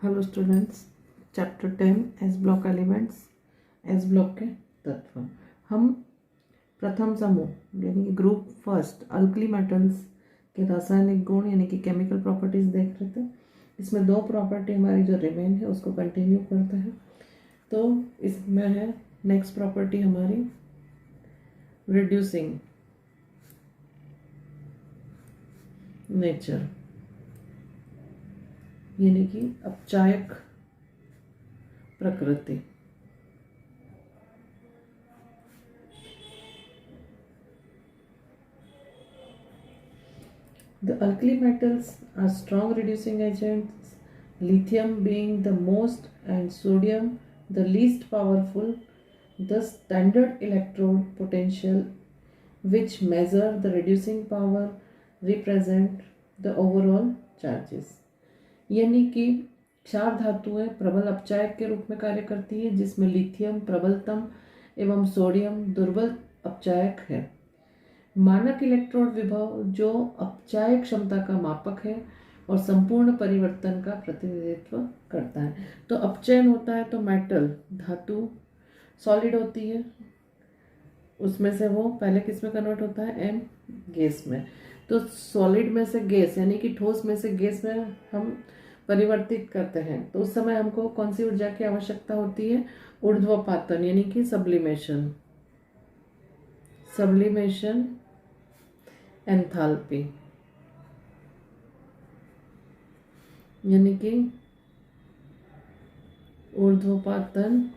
Hello students, chapter 10 S block elements, S block के तत्व। हम प्रथम समूह यानी कि ग्रुप फर्स्ट अल्कली मेटल्स के रासायनिक गुण यानी कि केमिकल प्रॉपर्टीज देख रहे थे। इसमें दो प्रॉपर्टी हमारी जो रिमेन है उसको कंटिन्यू करते हैं। तो इसमें है नेक्स्ट प्रॉपर्टी हमारी रिड्यूसिंग नेचर यानी कि अपचायक प्रकृति। The alkali metals are strong reducing agents, lithium being the most and sodium the least powerful. The standard electrode potential which measure the reducing power represent the overall charges. यानी कि क्षार धातुएं प्रबल अपचायक के रूप में कार्य करती है, जिसमें लिथियम प्रबलतम एवं सोडियम दुर्बल अपचायक है। मानक इलेक्ट्रोड विभव जो अपचायक क्षमता का मापक है और संपूर्ण परिवर्तन का प्रतिनिधित्व करता है। तो अपचयन होता है तो मेटल धातु सॉलिड होती है, उसमें से वो पहले किस में कन्वर्ट होता है, एम गैस में। तो सॉलिड में से गैस यानी कि ठोस में से गैस में हम परिवर्तित करते हैं तो उस समय हमको कौन सी ऊर्जा की आवश्यकता होती है, ऊर्ध्वपातन यानी कि सब्लिमेशन एंथैल्पी यानी कि ऊर्ध्वपातन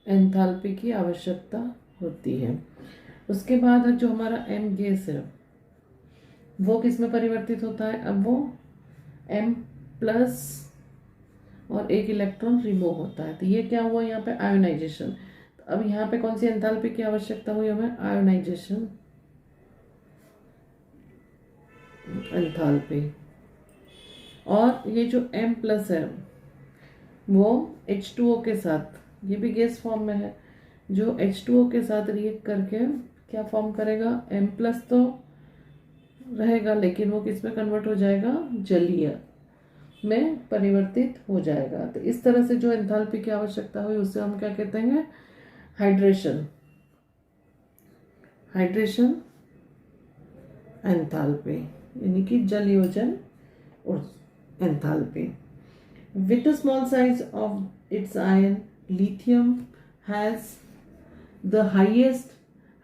एंथैल्पी की आवश्यकता होती है। उसके बाद जो हमारा एम गैस है वो किस में परिवर्तित होता है, अब वो एम प्लस और एक इलेक्ट्रॉन रिमूव होता है। तो ये क्या हुआ यहाँ पे, आयोनाइजेशन। तो अब यहाँ पे कौन सी एंथैल्पी की आवश्यकता हुई हमें, आयोनाइजेशन एंथैल्पी। और ये जो M प्लस है वो H2O के साथ, ये भी गैस फॉर्म में है, जो H2O के साथ रिएक्ट करके क्या फॉर्म करेगा, M प्लस तो रहेगा लेकिन वो किस में कन्वर्ट हो जाएगा, जलीय में परिवर्तित हो जाएगा। तो इस तरह से जो एंथैल्पी की आवश्यकता हुई उसे हम क्या कहते हैं, हाइड्रेशन एंथैल्पी यानी कि जलयोजन enthalpy. With the small size of its ion, lithium has the highest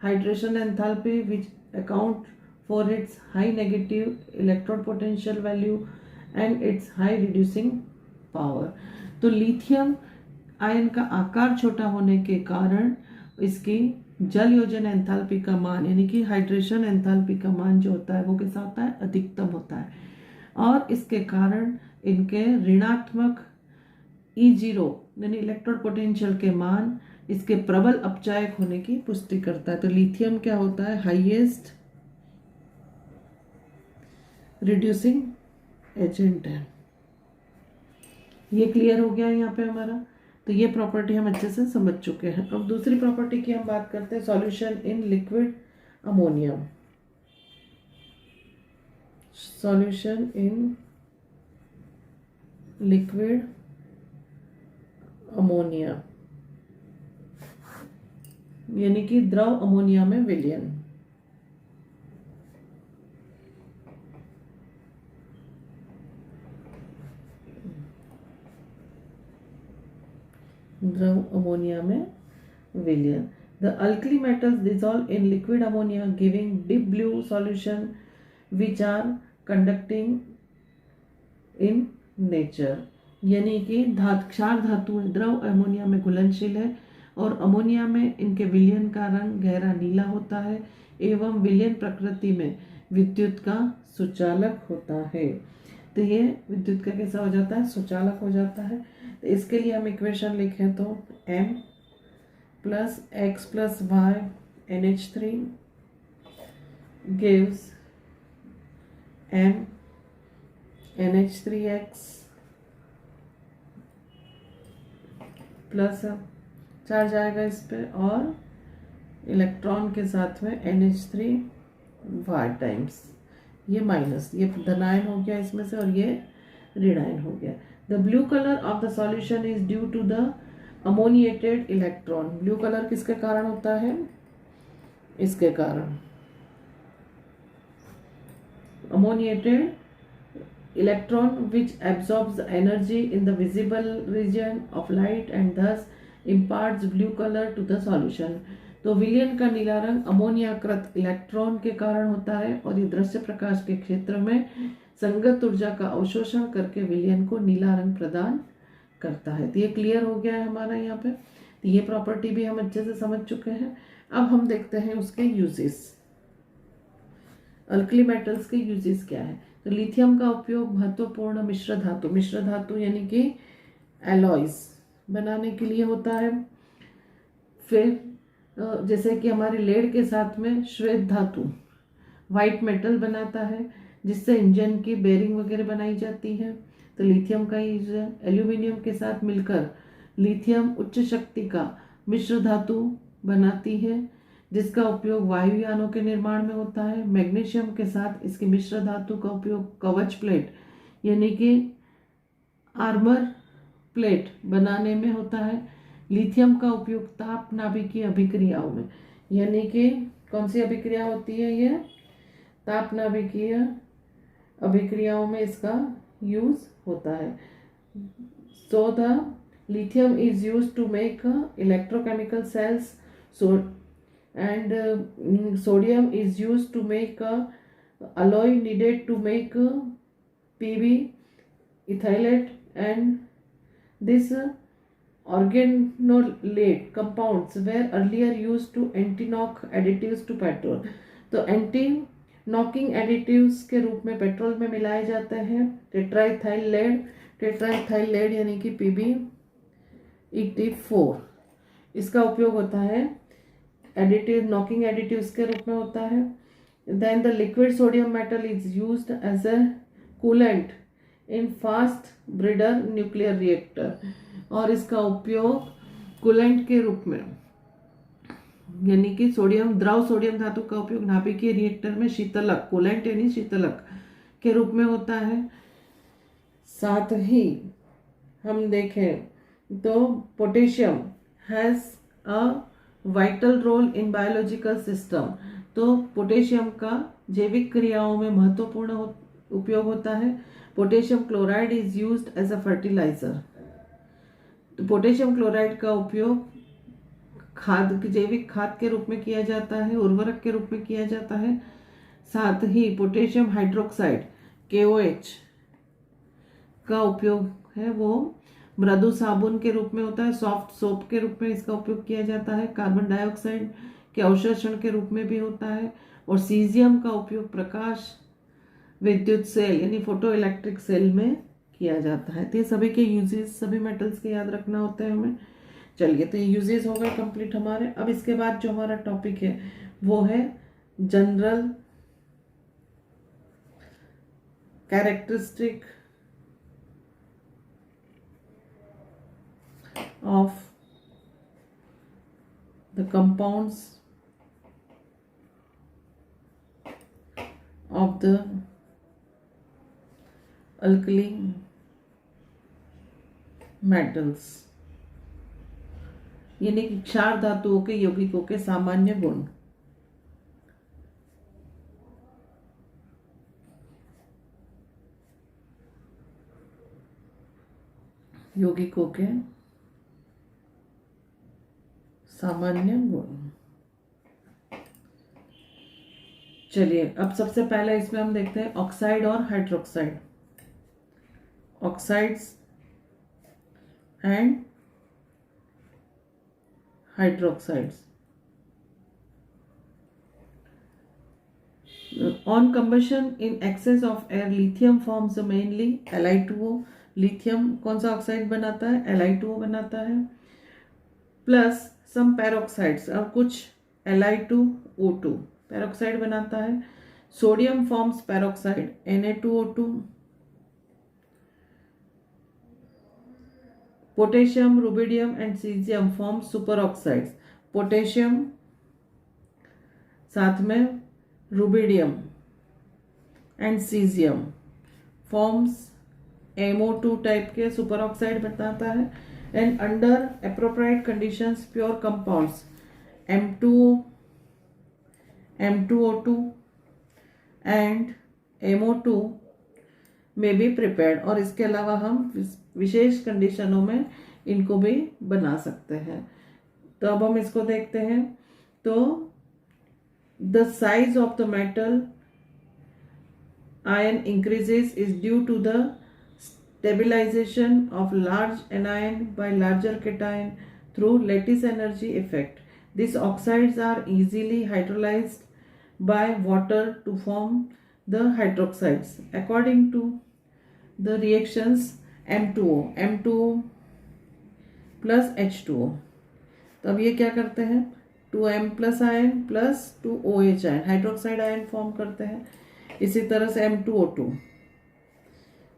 hydration enthalpy, which account for its high negative electrode potential value and its high reducing power. तो लिथियम आयन का आकार छोटा होने के कारण इसकी जल योजन एंथैल्पी का मान यानी कि हाइड्रेशन एंथैल्पी का मान जो होता है वो कैसा होता है, अधिकतम होता है। और इसके कारण इनके ऋणात्मक E0 यानी इलेक्ट्रोड पोटेंशियल के मान इसके प्रबल अपचायक होने की पुष्टि करता है। तो लिथियम क्या होता है, हाईएस्ट रिड्यूसिंग एजेंट है। ये क्लियर हो गया यहाँ पे हमारा। तो ये प्रॉपर्टी हम अच्छे से समझ चुके हैं। अब दूसरी प्रॉपर्टी की हम बात करते हैं, solution in liquid ammonium. Solution in liquid ammonia यानी कि द्रव अमोनिया में विलयन। द्रव अमोनिया में विलयन। The alkali metals dissolve in liquid ammonia giving deep blue solution which are conducting in nature। यानी कि क्षार धातुएं द्रव अमोनिया में घुलनशील है और अमोनिया में इनके विलयन का रंग गहरा नीला होता है एवं विलयन प्रकृति में विद्युत का सुचालक होता है। तो ये विद्युत का कैसा हो जाता है, सुचालक हो जाता है। तो इसके लिए हम इक्वेशन लिखें तो M plus X plus Y NH3 gives M NH3x plus charge आएगा इस पे और इलेक्ट्रॉन के साथ में NH3 टाइम्स, ये माइनस, ये धनायन हो गया इसमें से और ये ऋणायन हो गया। The blue colour of the solution is due to the ammoniated electron. Blue colour किसके कारण होता है? इसके कारण ammoniated electron which absorbs the energy in the visible region of light and thus imparts blue color to the solution। तो विलयन का नीला रंग अमोनियाकृत इलेक्ट्रॉन के कारण होता है और ये दृश्य प्रकाश के क्षेत्र में संगत ऊर्जा का अवशोषण करके विलयन को नीला रंग प्रदान करता है। तो ये क्लियर हो गया है हमारा यहाँ पे। तो ये प्रॉपर्टी भी हम अच्छे से समझ चुके हैं। अब हम देखते हैं उसके यूजेस। अल्कली मेटल्स के यूजेस क्या है? तो लिथियम का उपयोग महत्वपूर्ण मिश्र धातु यानी कि एलॉयज बनाने के लिए होता है। फिर जैसे कि हमारे लेड के साथ में श्वेत धातु वाइट मेटल बनाता है जिससे इंजन की बेरिंग वगैरह बनाई जाती है। तो लिथियम का यूज है। एल्यूमिनियम के साथ मिलकर लिथियम उच्च शक्ति का मिश्र धातु बनाती है जिसका उपयोग वायुयानों के निर्माण में होता है। मैग्नीशियम के साथ इसकी मिश्र धातु का उपयोग कवच प्लेट यानी कि आर्मर प्लेट बनाने में होता है। लिथियम का उपयोग ताप नाभिकीय अभिक्रियाओं में, यानी कि कौन सी अभिक्रिया होती है? ये ताप नाभिकीय अभिक्रियाओं में इसका यूज होता है। So the lithium is used to make electrochemical cells, and sodium is used to make alloy needed to make PB ethylate, and this organolate compounds were earlier used to anti-knock additives to petrol। तो anti knocking additives के रूप में petrol में मिलाए जाते हैं। Tetraethyl lead यानी कि PbET4, इसका उपयोग होता है एडिटिव नॉकिंग एडिटिव्स के रूप में होता है। Then the liquid sodium metal is used as a coolant in fast breeder nuclear reactor, और इसका उपयोग कूलेंट के रूप में यानी कि द्रव सोडियम धातु का उपयोग नाभिकीय रिएक्टर में शीतलक, कूलेंट यानी शीतलक के रूप में होता है। साथ ही हम देखें तो potassium has a vital role in biological system. तो पोटेशियम का जैविक क्रियाओं में महत्वपूर्ण उपयोग होता है। Potassium chloride is used as a fertiliser. तो पोटेशियम क्लोराइड का उपयोग जैविक खाद के रूप में किया जाता है, उर्वरक के रूप में किया जाता है। साथ ही पोटेशियम हाइड्रोक्साइड KOH का उपयोग है वो मृदु साबुन के रूप में होता है, सॉफ्ट सोप के रूप में इसका उपयोग किया जाता है। कार्बन डाइऑक्साइड के अवशोषण के रूप में भी होता है। और सीजियम का उपयोग प्रकाश विद्युत सेल यानी फोटो इलेक्ट्रिक सेल में किया जाता है। तो ये सभी के यूजेस सभी मेटल्स के याद रखना होता है हमें। चलिए, तो ये यूजेस हो गए कंप्लीट हमारे। अब इसके बाद जो हमारा टॉपिक है वो है general characteristic of the compounds of the alkali metals, यानी कि क्षार धातुओं के यौगिकों के सामान्य गुण। यौगिकों के सामान्य गुण। चलिए, अब सबसे पहले इसमें हम देखते हैं ऑक्साइड और hydroxide. Oxides and hydroxides. On combustion in excess of air lithium forms mainly Li2O। Lithium कौन सा ऑक्साइड बनाता है? Li2O बनाता है, प्लस सम पैरोक्साइड्स और कुछ Li2O2 पैरोक्साइड बनाता है। Sodium forms peroxide Na2O2। Potassium, rubidium and caesium forms super oxides. Potassium साथ में rubidium and caesium forms MO2 type के सुपर ऑक्साइड बताता है। And under appropriate conditions pure compounds M2O, M2O2 and MO2 में भी prepared, और इसके अलावा हम विशेष कंडीशनों में इनको भी बना सकते हैं। तो अब हम इसको देखते हैं। तो the size of the metal ion increases is due to the stabilization of large anion by larger cation through lattice energy effect. These oxides are easily hydrolyzed by water to form the hydroxides according to the reactions M2O plus H2O। तो अब ये क्या करते हैं, 2M plus ion plus 2OH ion hydroxide ion form करते हैं। इसी तरह से M2O2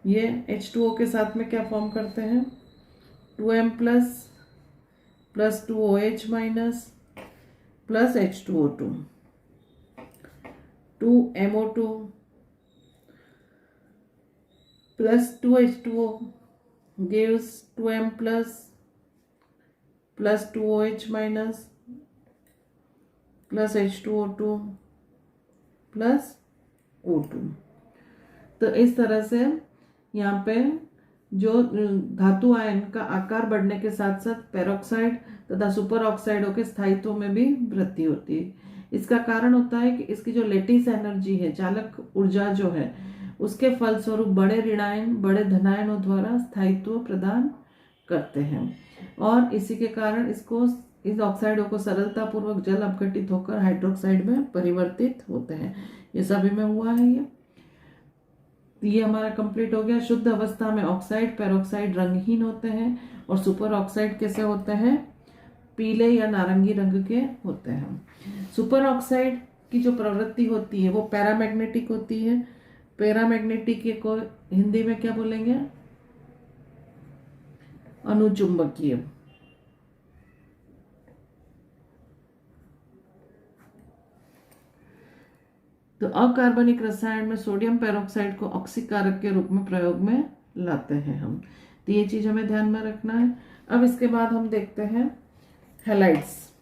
ये H2O के साथ में क्या फॉर्म करते हैं, 2M plus 2OH minus plus H2O2, 2MO2 plus 2H2O gives 2M plus 2OH minus plus H2O2 plus O2। तो इस तरह से यहाँ पे जो धातु आयन का आकार बढ़ने के साथ साथ पेरोक्साइड तथा सुपर ऑक्साइडों के स्थायित्व में भी वृद्धि होती है। इसका कारण होता है कि इसकी जो लेटिस एनर्जी है, चालक ऊर्जा जो है, उसके फलस्वरूप बड़े ऋणायन बड़े धनायनों द्वारा स्थायित्व प्रदान करते हैं, और इसी के कारण इस ऑक्साइडों को सरलता पूर्वक जल अपघटित होकर हाइड्रोक्साइड में परिवर्तित होते हैं। ये सभी में हुआ है। ये हमारा कंप्लीट हो गया। शुद्ध अवस्था में ऑक्साइड पेरोक्साइड रंगहीन होते हैं, और सुपर ऑक्साइड कैसे होते हैं, पीले या नारंगी रंग के होते हैं। सुपर ऑक्साइड की जो प्रवृत्ति होती है वो पैरामैग्नेटिक होती है। पैरामैग्नेटिक को हिंदी में क्या बोलेंगे, अनुचुंबकीय। तो अकार्बनिक रसायन में सोडियम पेरोक्साइड को ऑक्सीकारक के रूप में प्रयोग में लाते हैं हम। तो ये चीज हमें ध्यान में रखना है। अब इसके बाद हम देखते हैं halides.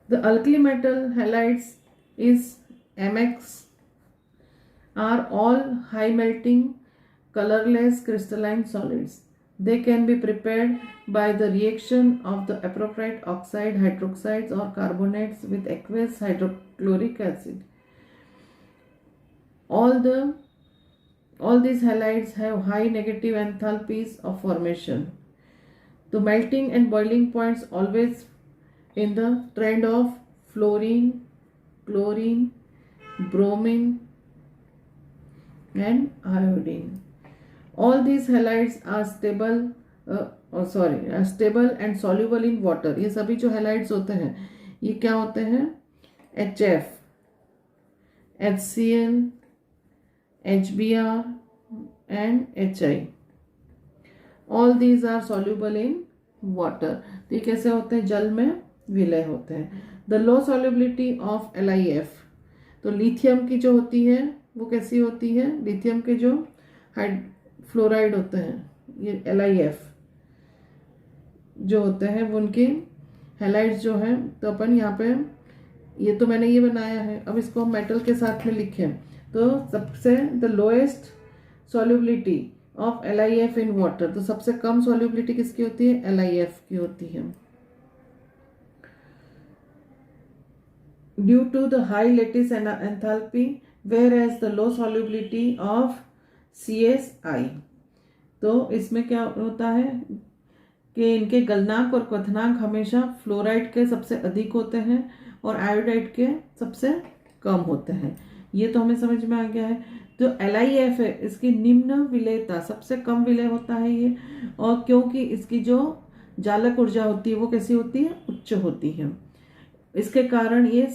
The alkali metal halides is MX are all high melting colorless crystalline solids. They can be prepared by the reaction of the appropriate oxide hydroxides or carbonates with aqueous hydrochloric acid. All these halides have high negative enthalpies of formation. The melting and boiling points always in the trend of fluorine, chlorine, bromine and iodine. All these halides are stable and soluble in water. ये सभी जो halides होते हैं ये क्या होते हैं, HF, HCl, HBr and HI. All these are soluble in water. तो ये कैसे होते हैं, जल में विलय होते हैं। The low solubility of LiF, तो लिथियम की जो होती है वो कैसी होती है, लिथियम के जो फ्लोराइड होते हैं ये LiF जो होते हैं वो उनकी हैलाइड्स जो है। तो अपन यहाँ पे ये तो मैंने ये बनाया है, अब इसको हम मेटल के साथ में लिखें तो सबसे the lowest solubility of LiF in water, तो सबसे कम सॉल्युबिलिटी किसकी होती है, LiF की होती है। Due to the high lattice enthalpy whereas the low solubility of CSI। तो इसमें क्या होता है कि इनके गलनांक और क्वथनांक हमेशा फ्लोराइड के सबसे अधिक होते हैं और आयोडाइड के सबसे कम होते हैं। ये तो हमें समझ में आ गया है। जो LiF है इसकी निम्न विलेयता, सबसे कम विलय होता है ये, और क्योंकि इसकी जो जालक ऊर्जा होती है वो कैसी होती है, उच्च होती है। इसके कारण ये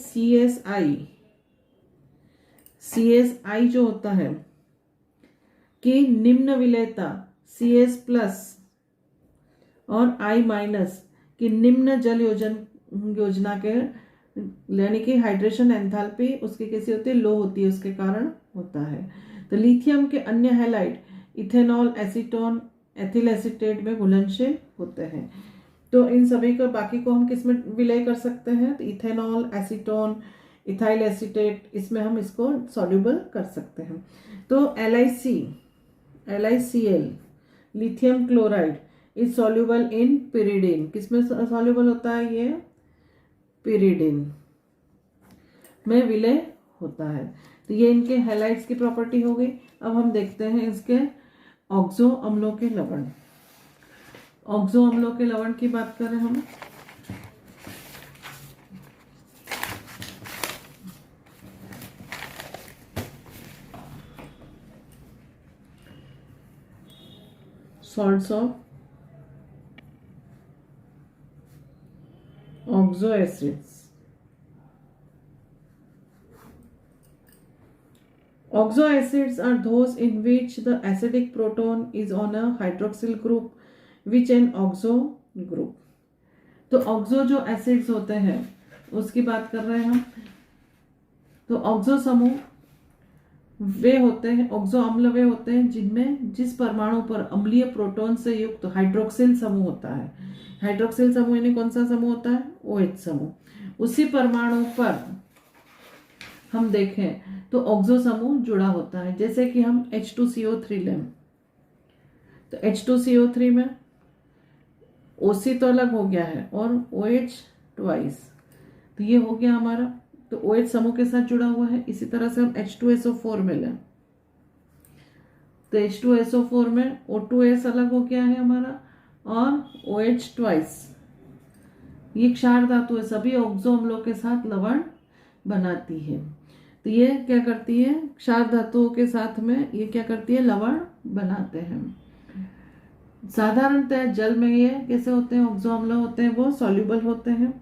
CSI जो होता है कि निम्न विलेयता CS प्लस और I माइनस की निम्न जल योजना के यानी कि हाइड्रेशन एंथैल्पी उसकी कैसी होती है, लो होती है, उसके कारण होता है। तो लिथियम के अन्य halide ethanol, acetone, ethyl acetate में घुलनशील होते हैं। तो इन सभी को बाकी को हम किस में विलय कर सकते हैं, तो इथेनॉल, एसीटोन, इथाइल एसीटेट, इसमें हम इसको सॉल्युबल कर सकते हैं। तो LiCl lithium chloride is soluble in pyridine, किसमें सॉल्युबल होता है, ये pyridine में विलय होता है। तो ये इनके हैलाइड्स की प्रॉपर्टी हो गई। अब हम देखते हैं इसके ऑक्सो अम्लों के लवण। ऑक्सो अम्लों के लवण की बात करें हम, salts of oxo acids. Oxo acids are those in which the acidic proton is on a hydroxyl group which an oxo group। तो ऑक्सो जो एसिड्स होते हैं उसकी बात कर रहे हैं हम। तो ऑक्सो समूह वे होते हैं, ऑक्सो अम्ल वे होते हैं जिनमें जिस परमाणु पर अम्लीय प्रोटॉन से युक्त हाइड्रोक्सिल समूह होता है। हाइड्रोक्सिल समूह यानी कौन सा समूह होता है, OH समूह। उसी परमाणु पर हम देखें तो ऑक्सो समूह जुड़ा होता है। जैसे कि हम H2CO3 लें, तो H2CO3 में OC तो अलग हो गया है और OH ट्वाइस, तो ये हो गया हमारा, तो OH समूह के साथ जुड़ा हुआ है। इसी तरह से हम H2SO4 में लें, तो H2SO4 में O2S अलग हो गया है हमारा और OH ट्वाइस, ये क्षार धातु है, सभी ऑक्सो अम्लों के साथ लवण बनाती है। तो ये क्या करती है, क्षार धातुओं के साथ में ये क्या करती है, लवण बनाते हैं। साधारणतः जल में ये कैसे होते हैं, ऑक्सो अम्ल होते हैं वो सॉल्युबल होते हैं,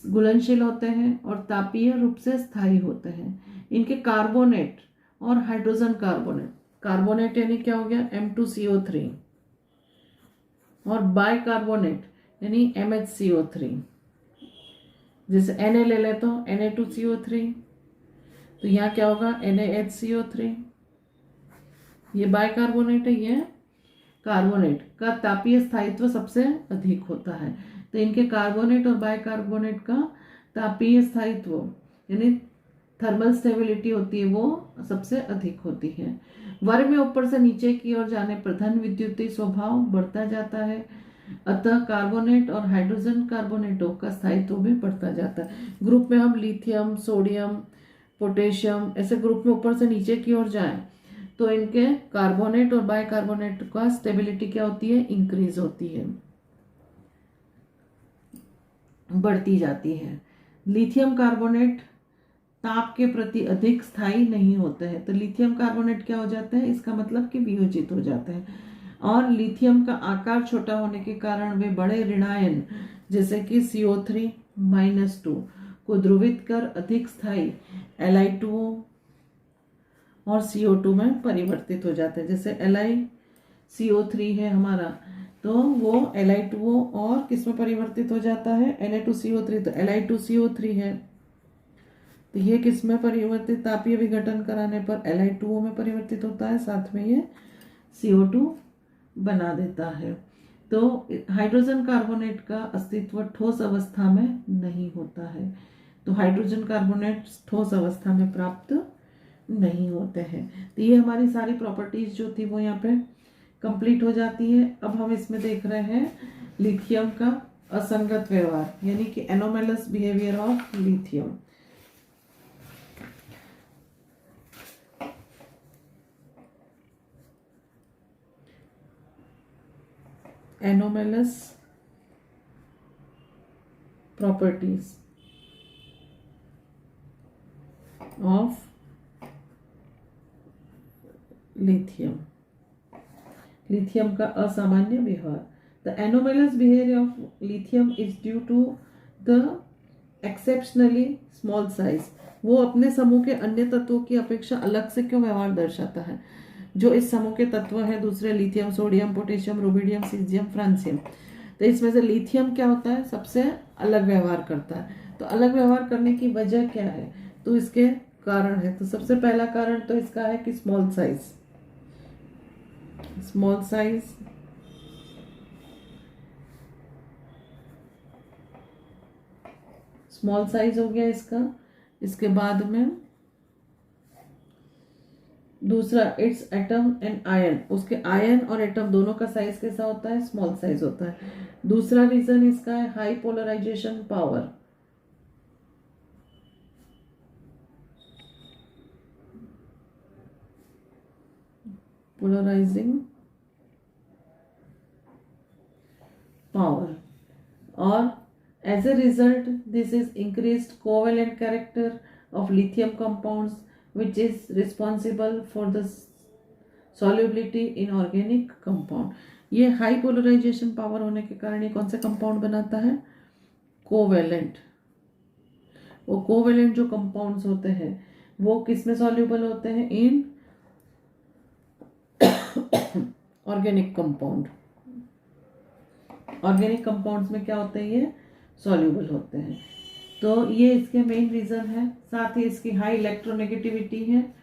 घुलनशील होते हैं और तापीय रूप से स्थायी होते हैं। इनके कार्बोनेट और हाइड्रोजन कार्बोनेट, कार्बोनेट यानी क्या हो गया M2CO3 और बाइकार्बोनेट यानी MHCO3। जैसे Na ले ले तो Na2CO3, तो यहाँ क्या होगा NaHCO3, ये बाइकार्बोनेट है, ये कार्बोनेट का तापीय स्थायित्व सबसे अधिक होता है। तो इनके कार्बोनेट और बाइकार्बोनेट का तापीय स्थायित्व यानी थर्मल स्टेबिलिटी होती है वो सबसे अधिक होती है। वर्ग में ऊपर से नीचे की ओर जाने पर धन विद्युतीय स्वभाव बढ़ता जाता है, अतः कार्बोनेट और हाइड्रोजन कार्बोनेटों का स्थायित्व भी बढ़ता जाता है। ग्रुप में हम लिथियम, सोडियम, पोटेशियम ऐसे ग्रुप में ऊपर से नीचे की ओर जाएं तो इनके कार्बोनेट और बाइकार्बोनेट का स्टेबिलिटी क्या होती है, इंक्रीज होती है, बढ़ती जाती है। लिथियम कार्बोनेट ताप के प्रति अधिक स्थायी नहीं होते हैं, तो लिथियम कार्बोनेट क्या हो जाते हैं, इसका मतलब कि वियोजित हो जाते हैं। और लिथियम का आकार छोटा होने के कारण वे बड़े ऋणायन जैसे कि CO3-2 को ध्रुवित कर अधिक स्थायी Li2O और CO2 में परिवर्तित हो जाते हैं। जैसे LiCO3 है हमारा, तो वो Li2O और किस में परिवर्तित हो जाता है, Na2CO3, तो Li2CO3 है, तो ये किस में परिवर्तित, तापीय विघटन कराने पर Li2O में परिवर्तित होता है, साथ में ये CO2 बना देता है। तो हाइड्रोजन कार्बोनेट का अस्तित्व ठोस अवस्था में नहीं होता है, तो हाइड्रोजन कार्बोनेट ठोस अवस्था में प्राप्त नहीं होते हैं। तो ये हमारी सारी प्रॉपर्टीज जो थी वो यहाँ पे कंप्लीट हो जाती है। अब हम इसमें देख रहे हैं लिथियम का असंगत व्यवहार यानी कि anomalous behaviour of lithium. Anomalous properties of lithium, lithium का असामान्य व्यवहार। The anomalous behaviour of lithium is due to the exceptionally small size. वो अपने समूह के अन्य तत्वों की अपेक्षा अलग से क्यों व्यवहार दर्शाता है, जो इस समूह के तत्व है दूसरे lithium, sodium, potassium, rubidium, caesium, francium. तो इसमें से लिथियम क्या होता है, सबसे अलग व्यवहार करता है। तो अलग व्यवहार करने की वजह क्या है, तो इसके कारण है। तो सबसे पहला कारण तो इसका है कि small size, small size, small size हो गया इसका। इसके बाद में दूसरा, इट्स एटम एंड आयन, उसके आयन और एटम दोनों का साइज कैसा होता है, स्मॉल साइज होता है। दूसरा रीजन इसका है high polarisation power, polarising power, और as a result this is increased covalent character of lithium compounds which is responsible for the solubility in organic compound। ये हाई पोलराइजेशन पावर होने के कारण ये कौन सा कंपाउंड बनाता है, कोवेलेंट। वो कोवेलेंट जो कंपाउंड्स होते हैं वो किस में सॉल्यूबल होते हैं, in organic compound. Organic compounds में क्या होते हैं, ये सॉल्यूबल होते हैं। तो ये इसके मेन रीजन है। साथ ही इसकी हाई इलेक्ट्रोनेगेटिविटी है,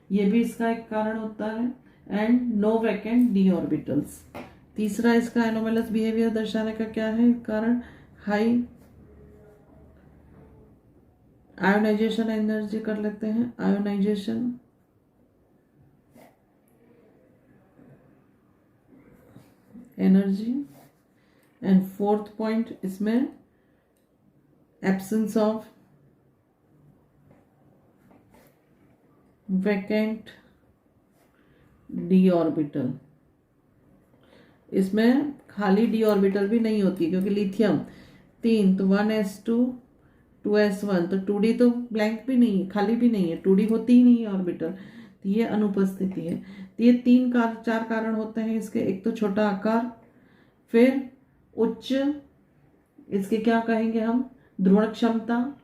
ये भी इसका एक कारण होता है। And no vacant d orbitals. तीसरा इसका एनोमलस बिहेवियर दर्शाने का क्या है कारण, हाई आयोनाइजेशन एनर्जी कर लेते हैं, ionisation energy. And fourth point इसमें absence of vacant D orbital. इसमें खाली डी ऑर्बिटल भी नहीं होती क्योंकि लिथियम 3, तो 1s2 2s1, तो 2d तो ब्लैंक भी नहीं है, खाली भी नहीं है, 2d होती ही नहीं है ऑर्बिटल, तो ये अनुपस्थिति है। तो ये 4 कारण होते हैं इसके। एक तो छोटा आकार, फिर उच्च, इसके क्या कहेंगे हम, ध्रुवण क्षमता।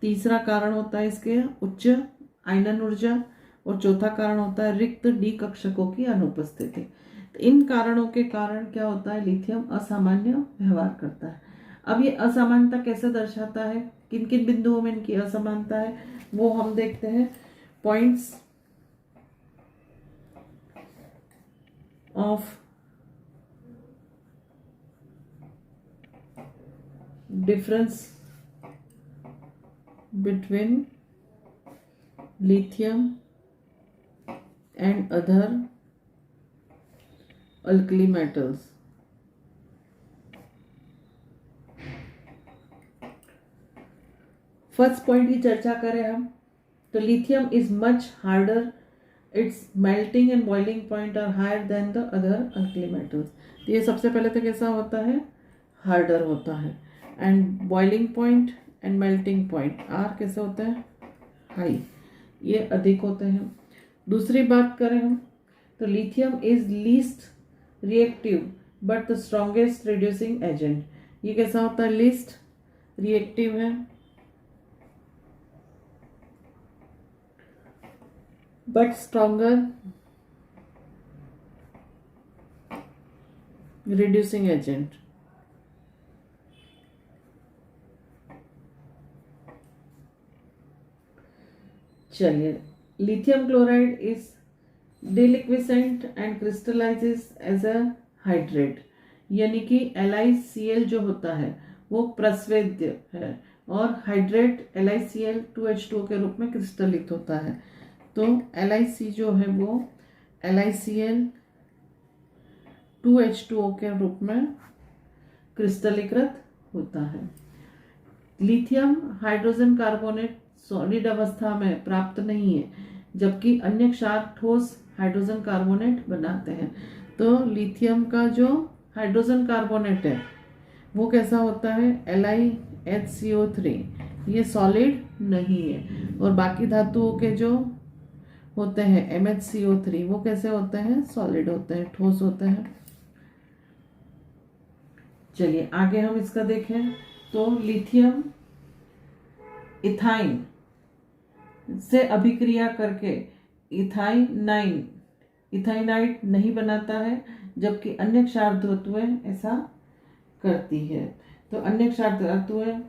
तीसरा कारण होता है इसके उच्च आयनन ऊर्जा, और चौथा कारण होता है रिक्त डी कक्षकों की अनुपस्थिति। तो इन कारणों के कारण क्या होता है, लिथियम असामान्य व्यवहार करता है। अब ये असमानता कैसे दर्शाता है, किन किन बिंदुओं में इनकी असमानता है, वो हम देखते हैं। Points of difference between lithium and other alkali metals। First point की चर्चा करें हम, तो lithium is much harder, its melting and boiling point are higher than the other alkali metals. तो ये सबसे पहले तो कैसा होता है, हार्डर होता है, and boiling point and melting point are कैसे होता है, हाई, ये अधिक होते हैं। दूसरी बात करें हम, तो lithium is least reactive but the strongest reducing agent. ये कैसा होता है, लीस्ट रिएक्टिव है बट स्ट्रॉन्गर रिड्यूसिंग एजेंट। चलिए, lithium chloride is deliquescent and crystallises as a hydrate, यानी कि LiCl जो होता है वो प्रस्वेद्य है, और हाइड्रेट LiCl2H2O के रूप में क्रिस्टलित होता है। तो LiC जो है वो LiCl2H2O के रूप में क्रिस्टलीकृत होता है। लिथियम हाइड्रोजन कार्बोनेट सॉलिड अवस्था में प्राप्त नहीं है, जबकि अन्य क्षार ठोस हाइड्रोजन कार्बोनेट बनाते हैं। तो लिथियम का जो हाइड्रोजन कार्बोनेट है वो कैसा होता है, LiHCO3, ये सॉलिड नहीं है। और बाकी धातुओं के जो होते हैं MHCO3 वो कैसे होते हैं, सॉलिड होते हैं, ठोस होते हैं। चलिए आगे हम इसका देखें, तो लिथियम इथाइन से अभिक्रिया करके इथाइनाइड नहीं बनाता है, जबकि अन्य क्षार धातुएं ऐसा करती है। तो अन्य क्षार धातुएं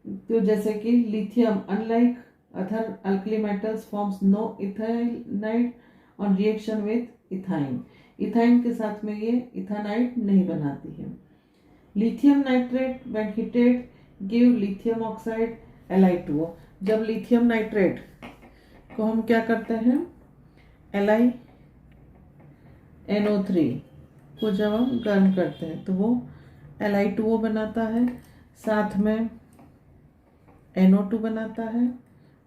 तो जैसे कि lithium unlike other alkali metals forms no ethynide on reaction with ethyne. Ethyne के साथ में ये इथानाइड नहीं बनाती है। Lithium nitrate when heated give lithium oxide Li2O। जब लिथियम नाइट्रेट को हम क्या करते हैं, LiNO3 को जब हम गर्म करते हैं तो वो Li2O बनाता है, साथ में NO2 बनाता है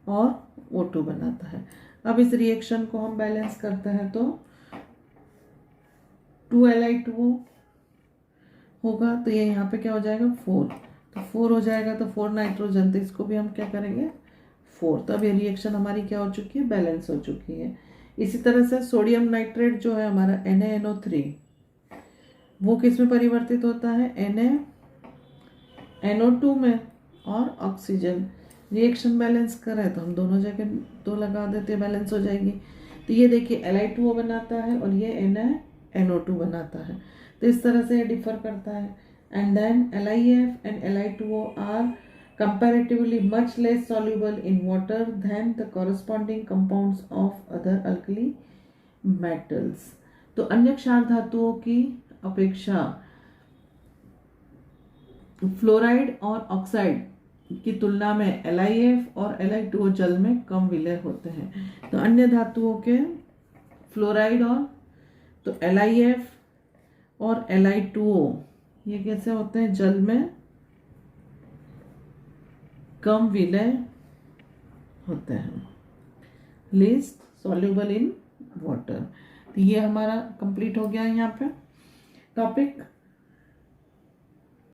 और O2 बनाता है। अब इस रिएक्शन को हम बैलेंस करते हैं तो 2Li2O होगा, तो ये यहाँ पे क्या हो जाएगा 4, तो 4 हो जाएगा, तो 4 नाइट्रोजन, तो इसको भी हम क्या करेंगे 4। तो अब ये रिएक्शन हमारी क्या हो चुकी है, बैलेंस हो चुकी है। इसी तरह से सोडियम नाइट्रेट जो है हमारा NaNO3 वो किस में परिवर्तित होता है, NaNO2 में, और ऑक्सीजन रिएक्शन बैलेंस करें तो हम दोनों जगह 2 लगा देते हैं, बैलेंस हो जाएगी। तो ये देखिए Li2O बनाता है और ये NaNO2 बनाता है, तो इस तरह से ये डिफर करता है। And then LiF and Li2O are comparatively much less soluble in water than the corresponding compounds of other alkali metals। तो अन्य क्षार धातुओं की अपेक्षा फ्लोराइड और ऑक्साइड की तुलना में LiF और Li2O जल में कम विलय होते हैं। तो अन्य धातुओं के फ्लोराइड और तो LiF और Li2O ये कैसे होते हैं, जल में कम विलय होते हैं, लीस्ट सॉल्युबल इन वाटर। तो ये हमारा कंप्लीट हो गया यहाँ पे टॉपिक।